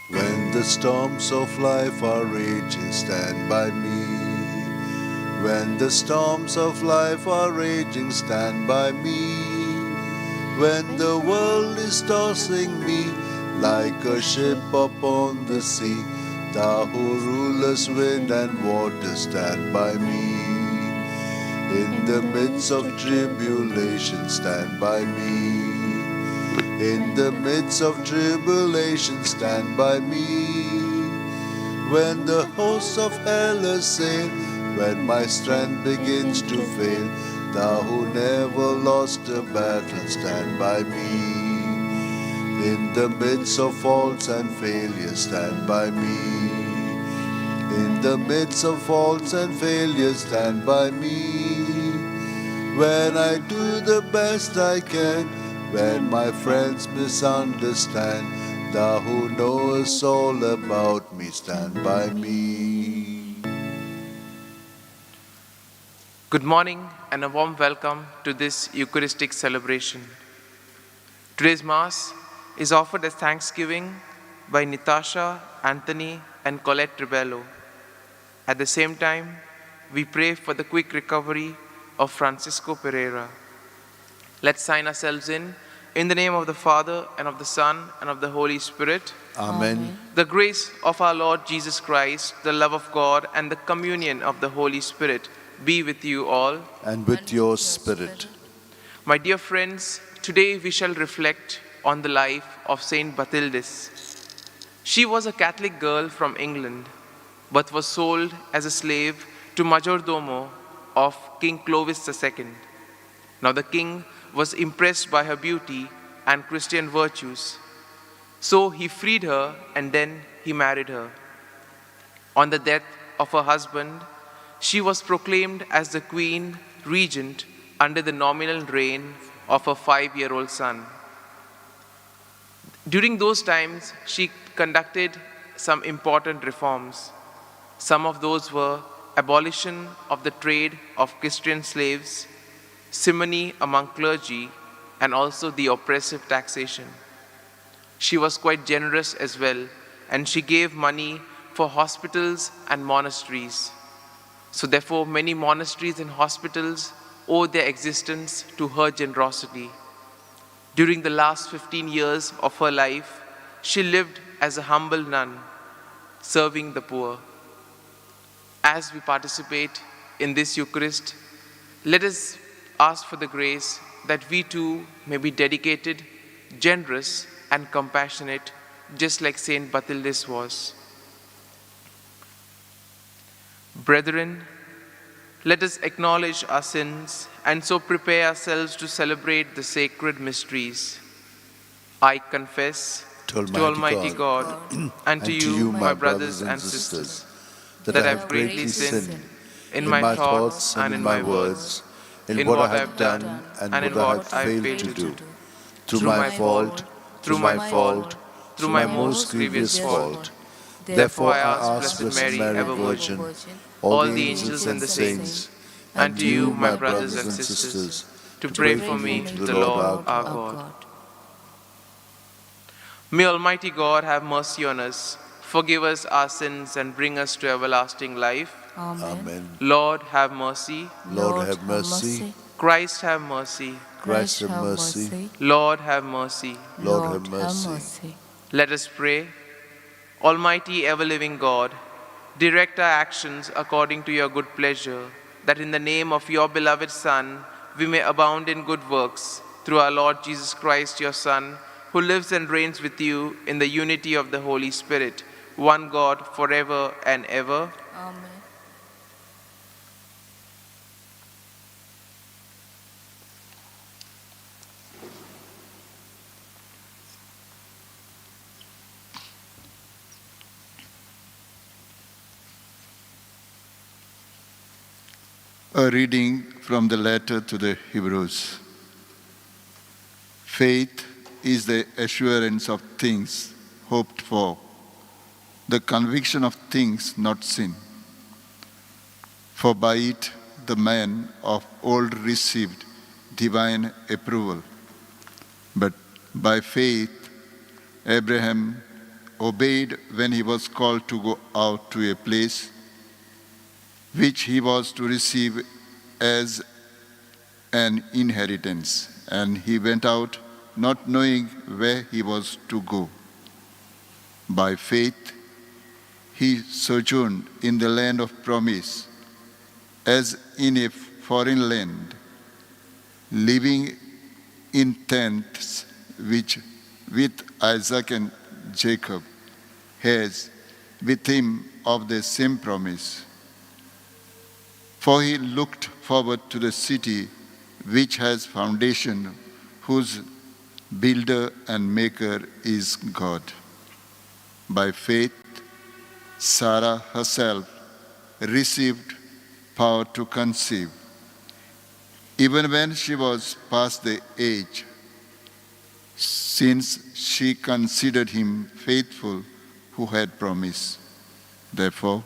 When the storms of life are raging, stand by me. When the storms of life are raging, stand by me. When the world is tossing me like a ship upon the sea, thou who rulest wind and water, stand by me. In the midst of tribulation, stand by me. In the midst of tribulation, stand by me. When the hosts of hell assail, when my strength begins to fail, thou who never lost a battle, stand by me. In the midst of faults and failures, stand by me. In the midst of faults and failures, stand by me. When I do the best I can, when my friends misunderstand, thou who knowest all about me, stand by me. Good morning and a warm welcome to this Eucharistic celebration. Today's Mass is offered as thanksgiving by Natasha, Anthony and Colette Ribello. At the same time, we pray for the quick recovery of Francisco Pereira. Let's sign ourselves in the name of the Father, and of the Son, and of the Holy Spirit. Amen. The grace of our Lord Jesus Christ, the love of God, and the communion of the Holy Spirit be with you all. And with your spirit. My dear friends, today we shall reflect on the life of Saint Bathildes. She was a Catholic girl from England, but was sold as a slave to majordomo of King Clovis II. Now the king was impressed by her beauty and Christian virtues. So he freed her and then he married her. On the death of her husband, she was proclaimed as the queen regent under the nominal reign of her 5-year-old son. During those times, she conducted some important reforms. Some of those were abolition of the trade of Christian slaves, simony among clergy, and also the oppressive taxation. She was quite generous as well, and she gave money for hospitals and monasteries. So therefore, many monasteries and hospitals owe their existence to her generosity. During the last 15 years of her life, she lived as a humble nun, serving the poor. As we participate in this Eucharist, let us ask for the grace that we too may be dedicated, generous, and compassionate, just like Saint Bathildes was. Brethren, let us acknowledge our sins and so prepare ourselves to celebrate the sacred mysteries. I confess to Almighty God and to you, my brothers and sisters, that I have greatly sinned in my thoughts and in my words, in what I have done and in what I have failed to do, through my fault, through my most grievous fault. Therefore I ask Blessed Mary, ever Virgin, all the angels and the saints, and to you, my brothers and sisters, to pray for me to the Lord our God. May Almighty God have mercy on us, forgive us our sins, and bring us to everlasting life. Amen. Lord, have mercy. Lord, have mercy. Christ, have mercy. Christ, have mercy. Lord, have mercy. Lord, have mercy. Let us pray. Almighty, ever-living God, direct our actions according to your good pleasure, that in the name of your beloved Son, we may abound in good works, through our Lord Jesus Christ, your Son, who lives and reigns with you in the unity of the Holy Spirit, one God, forever and ever. Amen. A reading from the letter to the Hebrews. Faith is the assurance of things hoped for, the conviction of things not seen. For by it the men of old received divine approval. But by faith Abraham obeyed when he was called to go out to a place which he was to receive as an inheritance, and he went out not knowing where he was to go. By faith, he sojourned in the land of promise, as in a foreign land, living in tents which with Isaac and Jacob has with him of the same promise. For he looked forward to the city which has foundation, whose builder and maker is God. By faith, Sarah herself received power to conceive, even when she was past the age, since she considered him faithful who had promised. Therefore,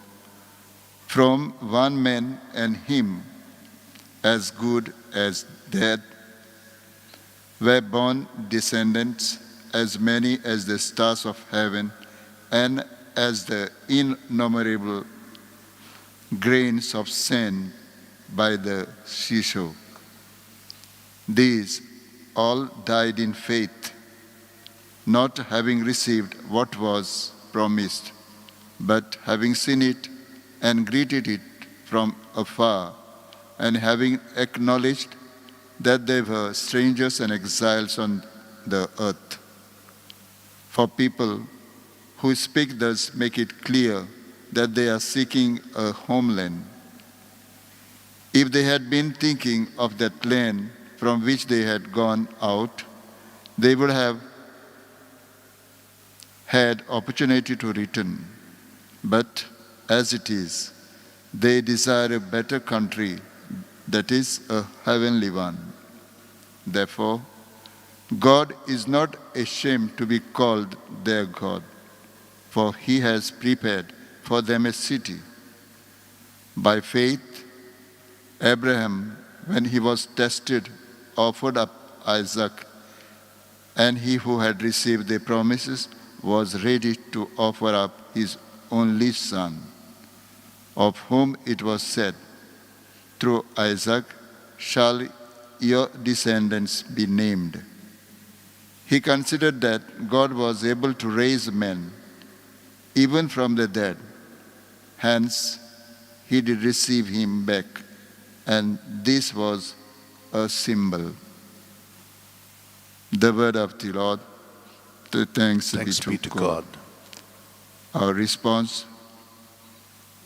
from one man and him as good as dead were born descendants as many as the stars of heaven and as the innumerable grains of sand by the seashore. These all died in faith, not having received what was promised, but having seen it and greeted it from afar, and having acknowledged that they were strangers and exiles on the earth. For people who speak thus make it clear that they are seeking a homeland. If they had been thinking of that land from which they had gone out, they would have had opportunity to return. But as it is, they desire a better country, that is, a heavenly one. Therefore, God is not ashamed to be called their God, for he has prepared for them a city. By faith, Abraham, when he was tested, offered up Isaac, and he who had received the promises was ready to offer up his only son, of whom it was said, "Through Isaac shall your descendants be named." He considered that God was able to raise men even from the dead. Hence, he did receive him back, and this was a symbol. The word of the Lord. Thanks be to God. Our response: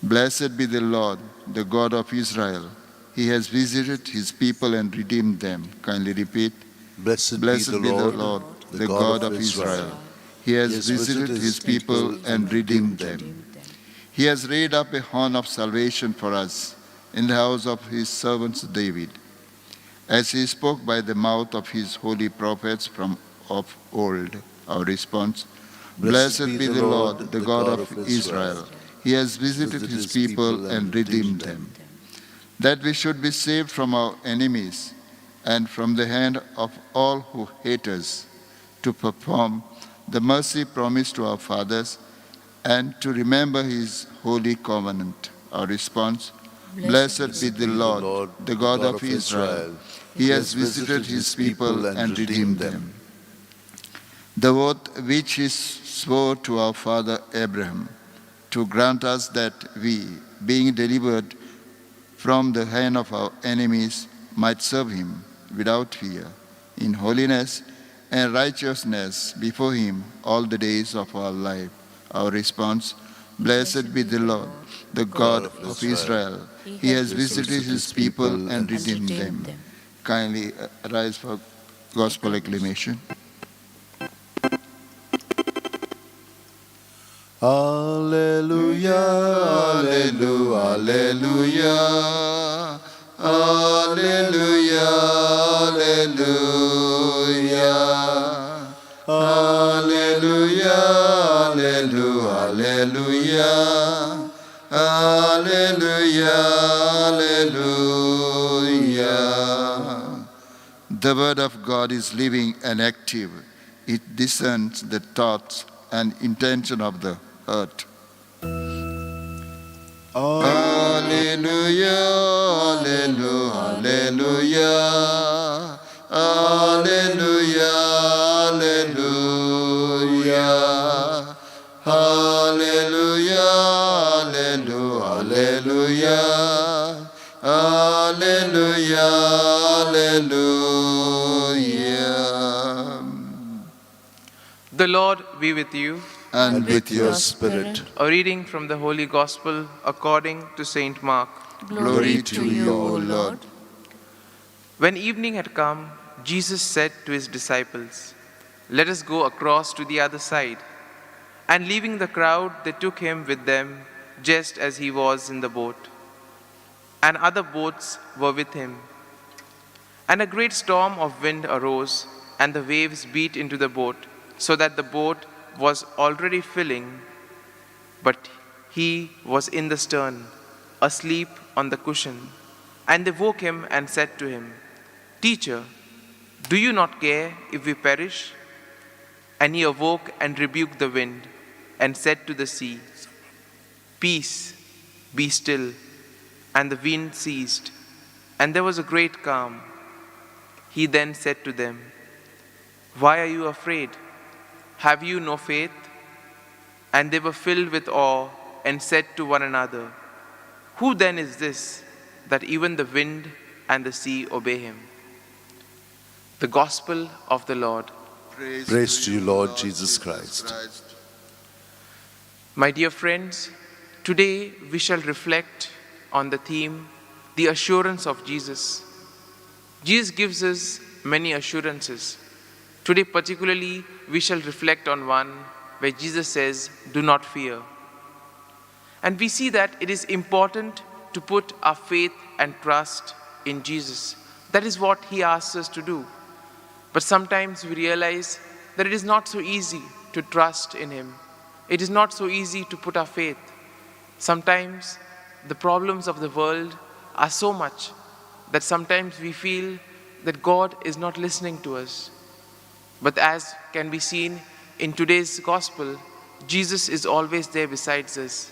Blessed be the Lord, the God of Israel. He has visited his people and redeemed them. Kindly repeat. Blessed be the Lord, the God of Israel. He has visited his people and redeemed them. He has raised up a horn of salvation for us in the house of his servant David, as he spoke by the mouth of his holy prophets from of old. Our response: Blessed be the Lord, the God of Israel. He has visited his people and redeemed them, that we should be saved from our enemies and from the hand of all who hate us, to perform the mercy promised to our fathers and to remember his holy covenant. Our response: Blessed be the Lord, the God of Israel. He has visited his people and redeemed them. The oath which he swore to our father Abraham, to grant us that we, being delivered from the hand of our enemies, might serve him without fear, in holiness and righteousness before him all the days of our life. Our response: Blessed be the Lord, the God of Israel. He has visited his people and redeemed them. Kindly rise for gospel acclamation. Alleluia, alleluia, alleluia, alleluia, alleluia, alleluia, alleluia, alleluia, alleluia, alleluia. The word of God is living and active. it discerns the thoughts and intention of the heart. Alleluia, alleluia, alleluia, alleluia, alleluia, alleluia, alleluia, alleluia. The Lord be with you. And with your spirit. A reading from the Holy Gospel according to Saint Mark. Glory to you, O Lord. When evening had come, Jesus said to his disciples, "Let us go across to the other side." And leaving the crowd, they took him with them, just as he was in the boat. And other boats were with him. And a great storm of wind arose, and the waves beat into the boat, so that the boat was already filling, but he was in the stern, asleep on the cushion. And they woke him and said to him, "Teacher, do you not care if we perish?" And he awoke and rebuked the wind, and said to the sea, "Peace, be still." And the wind ceased, and there was a great calm. He then said to them, "Why are you afraid? Have you no faith?" And they were filled with awe and said to one another, "Who then is this, that even the wind and the sea obey him?" The Gospel of the Lord. Praise to you, Lord Jesus Christ. My dear friends, today we shall reflect on the theme, the assurance of Jesus. Jesus gives us many assurances. Today particularly, we shall reflect on one where Jesus says, "Do not fear." And we see that it is important to put our faith and trust in Jesus. That is what he asks us to do. But sometimes we realize that it is not so easy to trust in him. It is not so easy to put our faith. Sometimes the problems of the world are so much that sometimes we feel that God is not listening to us. But as can be seen in today's gospel, Jesus is always there besides us.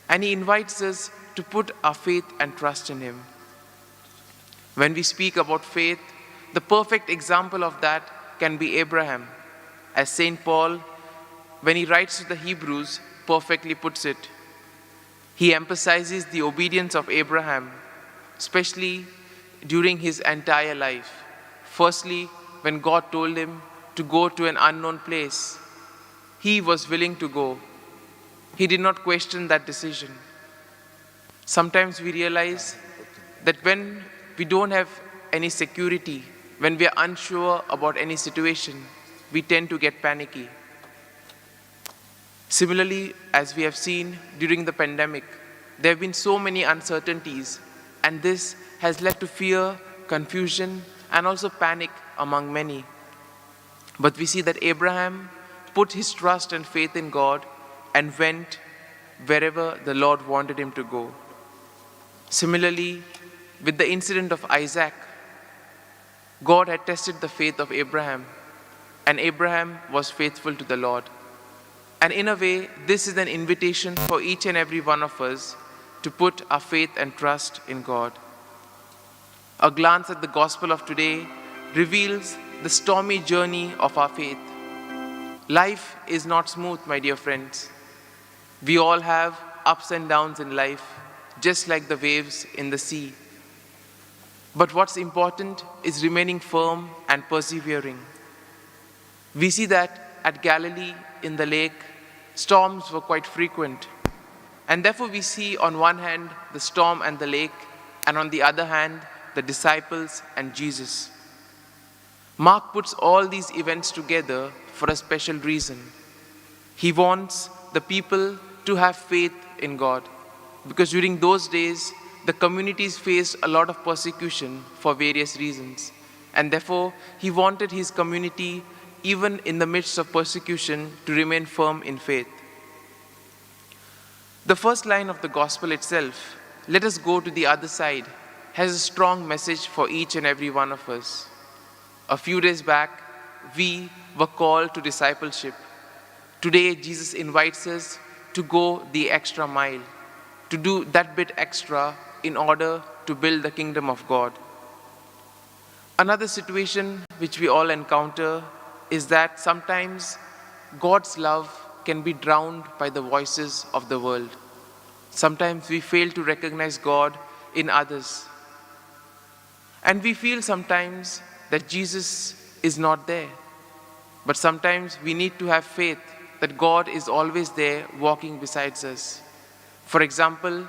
And he invites us to put our faith and trust in him. When we speak about faith, the perfect example of that can be Abraham. As St. Paul, when he writes to the Hebrews, perfectly puts it. He emphasizes the obedience of Abraham, especially during his entire life. Firstly, when God told him to go to an unknown place, he was willing to go. He did not question that decision. Sometimes we realize that when we don't have any security, when we are unsure about any situation, we tend to get panicky. Similarly, as we have seen during the pandemic, there have been so many uncertainties, and this has led to fear, confusion, and also panic among many. But we see that Abraham put his trust and faith in God and went wherever the Lord wanted him to go. Similarly, with the incident of Isaac, God had tested the faith of Abraham, and Abraham was faithful to the Lord. And in a way, this is an invitation for each and every one of us to put our faith and trust in God. A glance at the gospel of today reveals the stormy journey of our faith. Life is not smooth, my dear friends. We all have ups and downs in life, just like the waves in the sea. But what's important is remaining firm and persevering. We see that at Galilee in the lake, storms were quite frequent. And therefore we see on one hand the storm and the lake, and on the other hand the disciples and Jesus. Mark puts all these events together for a special reason. He wants the people to have faith in God, because during those days the communities faced a lot of persecution for various reasons, and therefore he wanted his community, even in the midst of persecution, to remain firm in faith. The first line of the gospel itself, "Let us go to the other side," has a strong message for each and every one of us. A few days back, we were called to discipleship. Today, Jesus invites us to go the extra mile, to do that bit extra in order to build the kingdom of God. Another situation which we all encounter is that sometimes God's love can be drowned by the voices of the world. Sometimes we fail to recognize God in others. And we feel sometimes that Jesus is not there. But sometimes we need to have faith that God is always there walking beside us. For example,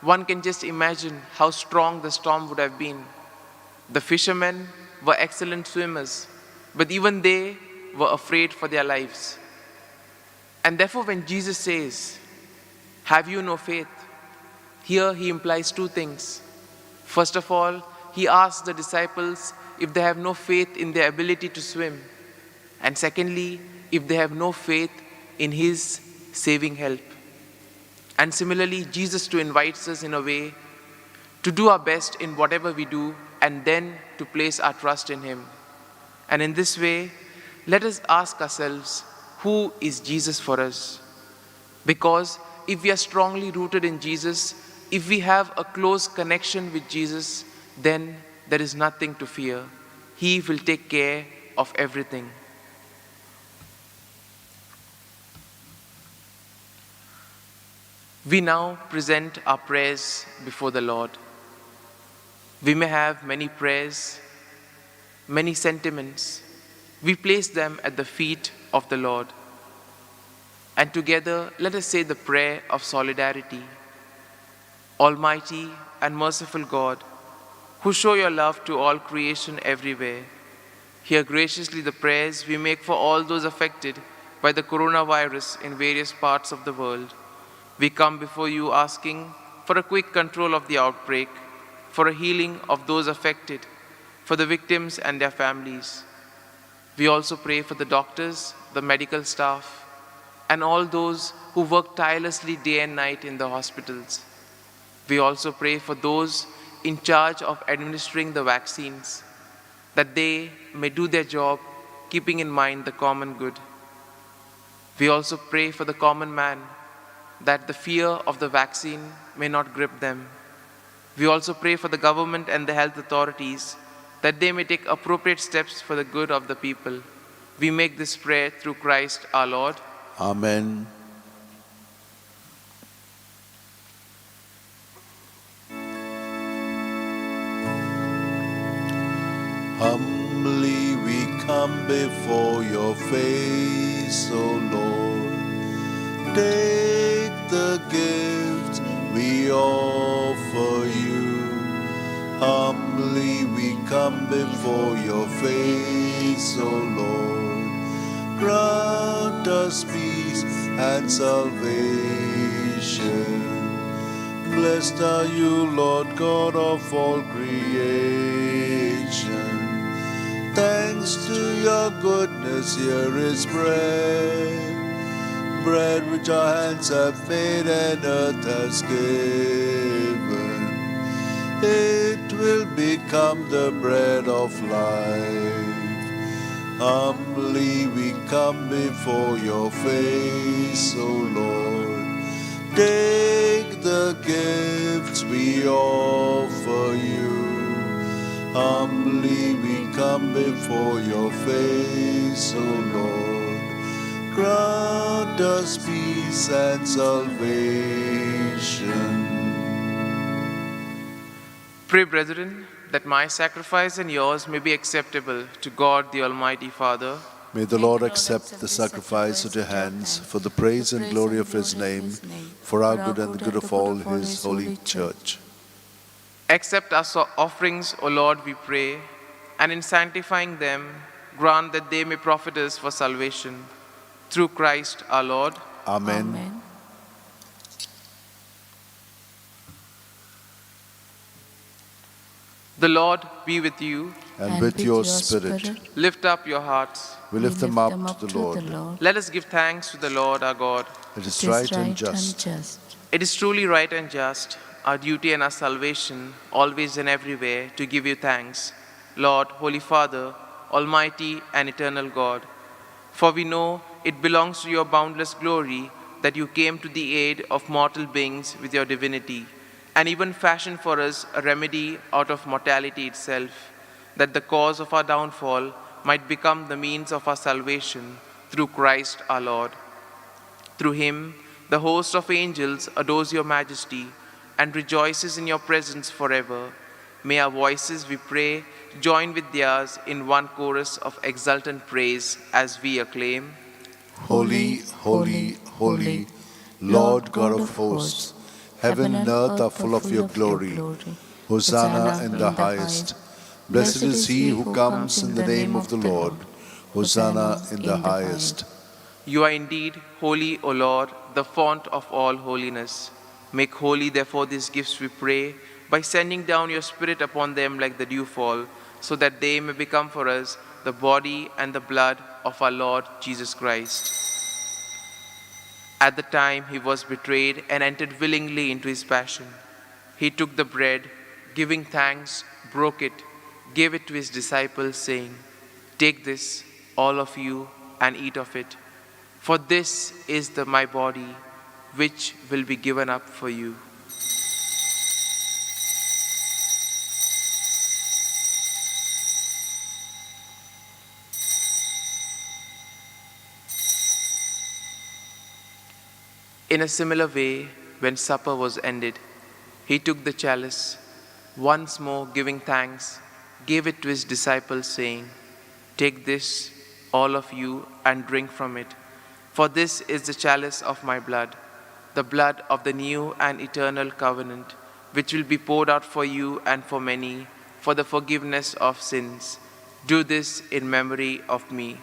one can just imagine how strong the storm would have been. The fishermen were excellent swimmers, but even they were afraid for their lives. And therefore, when Jesus says, "Have you no faith?" here he implies two things. First of all, he asks the disciples if they have no faith in their ability to swim. And secondly, if they have no faith in his saving help. And similarly, Jesus too invites us in a way to do our best in whatever we do and then to place our trust in him. And in this way, let us ask ourselves, who is Jesus for us? Because if we are strongly rooted in Jesus, if we have a close connection with Jesus, then there is nothing to fear. He will take care of everything. We now present our prayers before the Lord. We may have many prayers, many sentiments. We place them at the feet of the Lord. And together, let us say the prayer of solidarity. Almighty and merciful God, who show your love to all creation everywhere, hear graciously the prayers we make for all those affected by the coronavirus in various parts of the world. We come before you asking for a quick control of the outbreak, for a healing of those affected, for the victims and their families. We also pray for the doctors, the medical staff, and all those who work tirelessly day and night in the hospitals. We also pray for those in charge of administering the vaccines, that they may do their job keeping in mind the common good. We also pray for the common man, that the fear of the vaccine may not grip them. We also pray for the government and the health authorities, that they may take appropriate steps for the good of the people. We make this prayer through Christ our Lord. Amen. Humbly we come before your face, O Lord. Take the gift we offer you. Humbly we come before your face, O Lord. Grant us peace and salvation. Blessed are you, Lord God of all creation. Thanks to your goodness, here is bread. Bread which our hands have made and earth has given. It will become the bread of life. Humbly we come before your face, O Lord. Take the gifts we offer you. Humbly we come before your face, O Lord. Grant us peace and salvation. Pray, brethren, that my sacrifice and yours may be acceptable to God the Almighty Father. May the Lord accept the sacrifice at your hands for the praise and glory of his name, for our good and the good of all his holy church. Accept our offerings, O Lord, we pray, and in sanctifying them, grant that they may profit us for salvation. Through Christ our Lord. Amen. Amen. The Lord be with you. And with your spirit, Lift up your hearts. we lift them up to the Lord. Let us give thanks to the Lord our God. It is right and just. It is truly right and just, our duty and our salvation, always and everywhere, to give you thanks, Lord, Holy Father, Almighty and eternal God, For we know it belongs to your boundless glory that you came to the aid of mortal beings with your divinity, and even fashioned for us a remedy out of mortality itself, that the cause of our downfall might become the means of our salvation through Christ our Lord. Through him, the host of angels adores your majesty and rejoices in your presence forever. May our voices, we pray, join with theirs in one chorus of exultant praise as we acclaim, Holy, holy, holy, Lord God of hosts, heaven and earth are full of your glory. Hosanna in the highest. Blessed is he who comes in the name of the Lord. Hosanna in the highest. You are indeed holy, O Lord, the font of all holiness. Make holy, therefore, these gifts, we pray, by sending down your Spirit upon them like the dewfall, so that they may become for us the body and the blood of our Lord Jesus Christ. At the time he was betrayed and entered willingly into his passion, he took the bread, giving thanks, broke it, gave it to his disciples, saying, "Take this, all of you, and eat of it. For this is my body, which will be given up for you." In a similar way, when supper was ended, he took the chalice, once more giving thanks, gave it to his disciples, saying, "Take this, all of you, and drink from it. For this is the chalice of my blood, the blood of the new and eternal covenant, which will be poured out for you and for many for the forgiveness of sins. Do this in memory of me."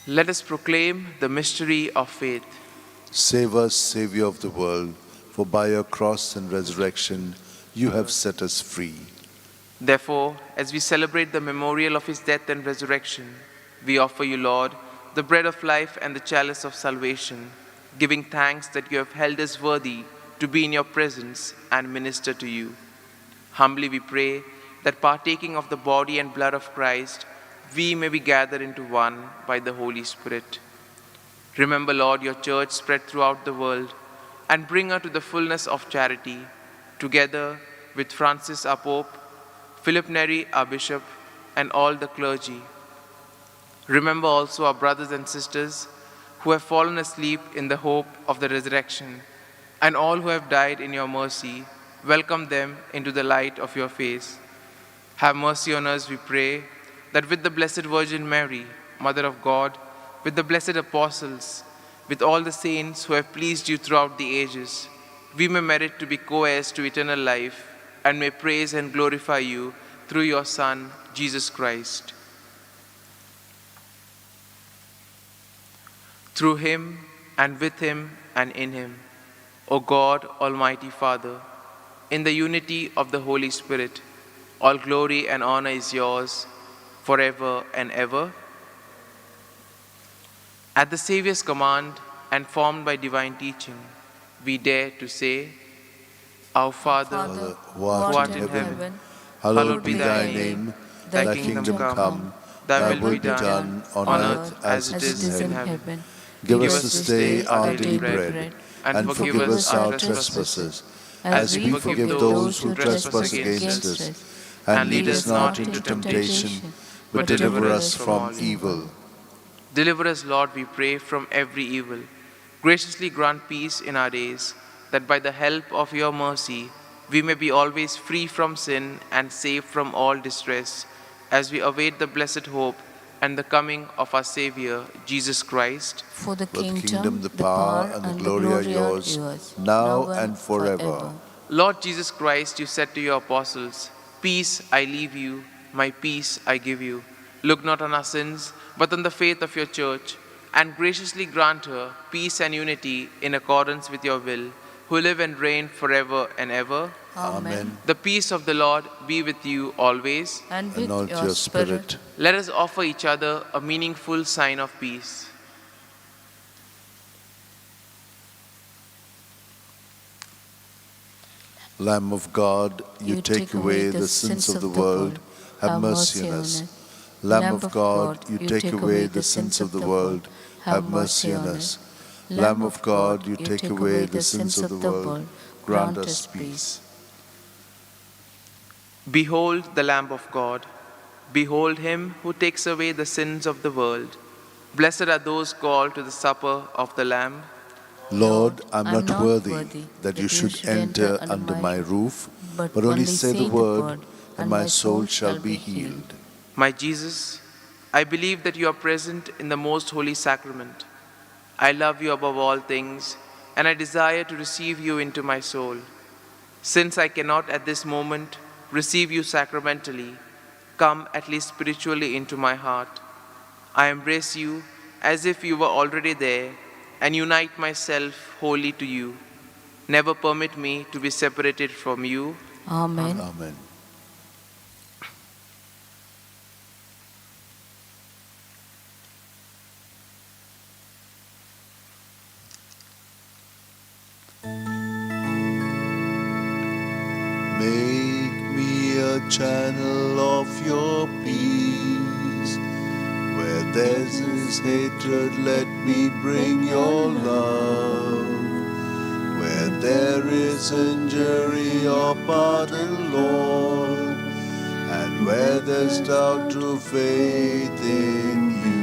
Let us proclaim the mystery of faith. Save us, Savior of the world, for by your cross and resurrection you have set us free. Therefore, as we celebrate the memorial of his death and resurrection, we offer you, Lord, the bread of life and the chalice of salvation, giving thanks that you have held us worthy to be in your presence and minister to you. Humbly we pray that partaking of the body and blood of Christ, we may be gathered into one by the Holy Spirit. Remember, Lord, your church spread throughout the world, and bring her to the fullness of charity, together with Francis our Pope, Philip Neri our Bishop, and all the clergy. Remember also our brothers and sisters who have fallen asleep in the hope of the resurrection, and all who have died in your mercy. Welcome them into the light of your face. Have mercy on us, we pray, that with the Blessed Virgin Mary, Mother of God, with the blessed apostles, with all the saints who have pleased you throughout the ages, we may merit to be co-heirs to eternal life, and may praise and glorify you through your Son, Jesus Christ. Through him, and with him, and in him, O God, Almighty Father, in the unity of the Holy Spirit, all glory and honor is yours, forever and ever. At the Savior's command and formed by divine teaching, we dare to say, Our Father, who art in heaven, hallowed be thy name. Thy kingdom come, thy will be done on earth as it is in heaven. Give us this day our daily bread, and forgive us our trespasses, as we forgive those who trespass against us. And lead us not into temptation, but deliver us from evil. Deliver us, Lord, we pray, from every evil. Graciously grant peace in our days, that by the help of your mercy we may be always free from sin and safe from all distress, as we await the blessed hope and the coming of our Savior, Jesus Christ. For the For the kingdom, the power, and the glory are yours, now and forever. Lord Jesus Christ, you said to your apostles, "Peace I leave you, my peace I give you." Look not on our sins, but on the faith of your church, and graciously grant her peace and unity in accordance with your will, who live and reign forever and ever. Amen. The peace of the Lord be with you always. And And with not your spirit. Let us offer each other a meaningful sign of peace. Lamb of God, you take away the sins of the world, have mercy on us. Lamb of God, you take away the sins of the world, have mercy on us. Lamb of God, you take away the sins of the world, grant us peace. Behold the Lamb of God. Behold him who takes away the sins of the world. Blessed are those called to the supper of the Lamb. Lord, I'm not worthy that you should enter under my roof, but only say the word, and my soul shall be healed. My Jesus, I believe that you are present in the most holy sacrament. I love you above all things, and I desire to receive you into my soul. Since I cannot at this moment receive you sacramentally, come at least spiritually into my heart. I embrace you as if you were already there, and unite myself wholly to you. Never permit me to be separated from you. Amen. Amen. Make me a channel of your peace. Where there's hatred, let me bring your love. Where there is injury or pardon, Lord, and where there's doubt, true faith in you.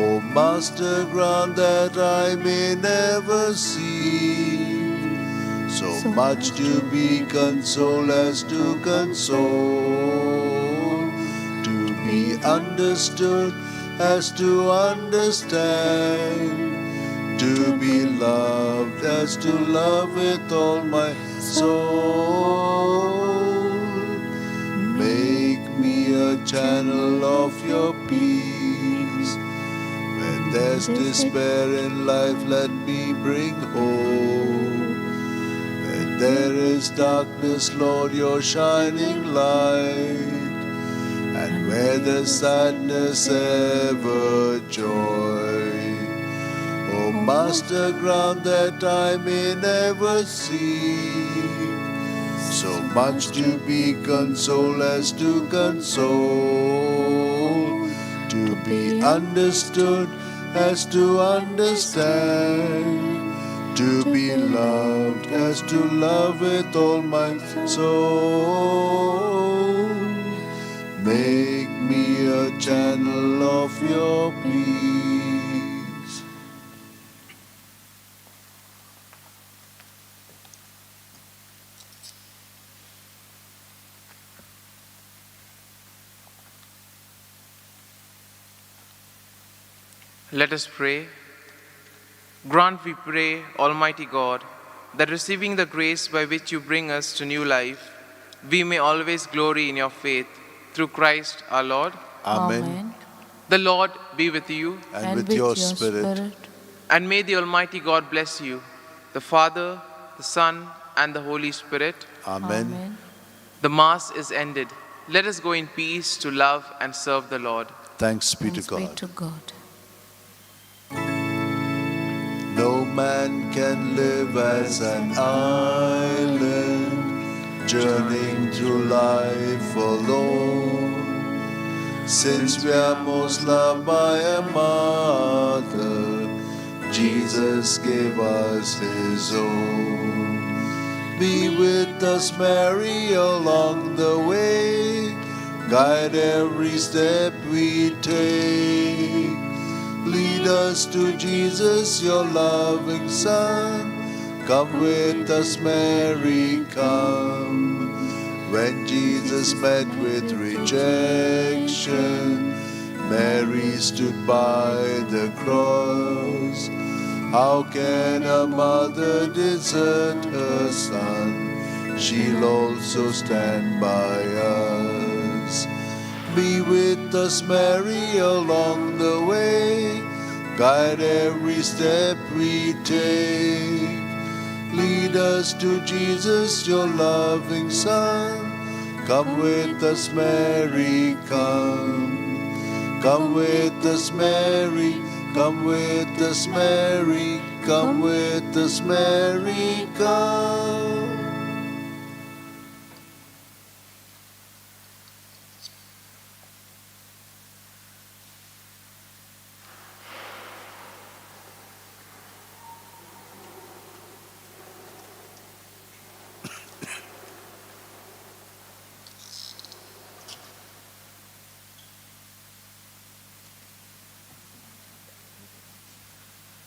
O Master, grant that I may never see so much to be consoled as to console, to be understood as to understand, to be loved as to love with all my soul. Make me a channel of your peace. When there's despair in life, let me bring hope. There is darkness, Lord, your shining light, and where there's sadness, ever joy. O Master, grant that I may never see so much to be consoled as to console, to be understood as to understand, to be loved as to love with all my soul. Make me a channel of your peace. Let us pray. Grant, we pray, Almighty God, that receiving the grace by which you bring us to new life, we may always glory in your faith, through Christ our Lord. Amen. The Lord be with you, And with your spirit. and may the Almighty God bless you, the Father, the Son, and the Holy Spirit. Amen. The Mass is ended. Let us go in peace to love and serve the Lord. Thanks be to Thanks be God. to God. No man can live as an island, journeying through life alone. Since we are most loved by a mother, Jesus gave us his own. Be with us, Mary, along the way. Guide every step we take. Lead us to Jesus, your loving Son. Come with us, Mary, come. When Jesus met with rejection, Mary stood by the cross. How can a mother desert her son? She'll also stand by us. Be with us, Mary, along the way. Guide every step we take. Lead us to Jesus, your loving Son. Come with us, Mary, come. Come with us, Mary. Come with us, Mary. Come with us, Mary, come.